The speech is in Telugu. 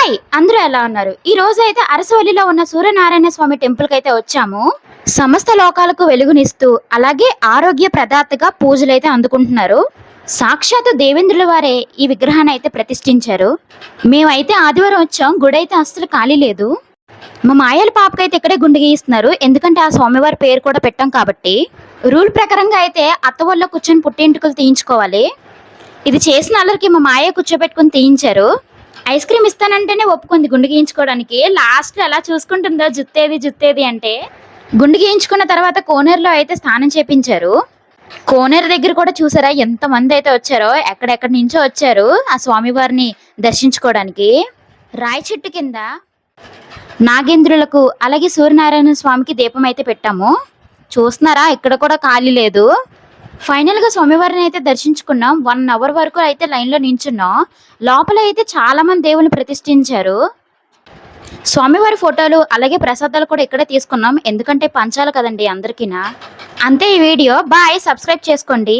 హాయ్, అందరూ ఎలా ఉన్నారు? ఈ రోజు అయితే అరసవల్లిలో ఉన్న సూర్యనారాయణ స్వామి టెంపుల్ కి అయితే వచ్చాము. సమస్త లోకాలకు వెలుగునిస్తూ అలాగే ఆరోగ్య ప్రదాతగా పూజలు అయితే అందుకుంటున్నారు. సాక్షాత్తు దేవేంద్రుల వారే ఈ విగ్రహాన్ని అయితే ప్రతిష్ఠించారు. మేమైతే ఆదివారం వచ్చాం. గుడి అయితే అస్సలు ఖాళీ లేదు. మా మాయల పాపకైతే ఇక్కడే గుండు గీయిస్తున్నారు. ఎందుకంటే ఆ స్వామివారి పేరు కూడా పెట్టాం కాబట్టి. రూల్ ప్రకారంగా అయితే అత్త వల్ల కూర్చొని పుట్టింటికలు తీయించుకోవాలి. ఇది చేసిన అల్లరికి మా మాయ కూర్చోబెట్టుకుని తీయించారు. ఐస్ క్రీమ్ ఇస్తానంటేనే ఒప్పుకుంది గుండు గీయించుకోవడానికి. లాస్ట్ ఎలా చూసుకుంటుందో జుత్తేది అంటే గుండు గీయించుకున్న తర్వాత కోనేరులో అయితే స్నానం చేపించారు. కోనేరు దగ్గర కూడా చూసారా ఎంత మంది అయితే వచ్చారో, ఎక్కడెక్కడి నుంచో వచ్చారు ఆ స్వామివారిని దర్శించుకోవడానికి. రాయి చెట్టు కింద నాగేంద్రులకు అలాగే సూర్యనారాయణ స్వామికి దీపం అయితే పెట్టాము. చూస్తున్నారా, ఇక్కడ కూడా ఖాళీ లేదు. ఫైనల్ గా స్వామివారిని అయితే దర్శించుకున్నాం. 1 అవర్ వరకు అయితే లైన్ లో నించున్నాం. లోపల అయితే చాలా మంది దేవుని ప్రతిష్ఠించారు. స్వామివారి ఫోటోలు అలాగే ప్రసాదాలు కూడా ఇక్కడే తీసుకున్నాం. ఎందుకంటే పంచాలి కదండి అందరికీనా. అంతే ఈ వీడియో. బాయ్, సబ్స్క్రైబ్ చేసుకోండి.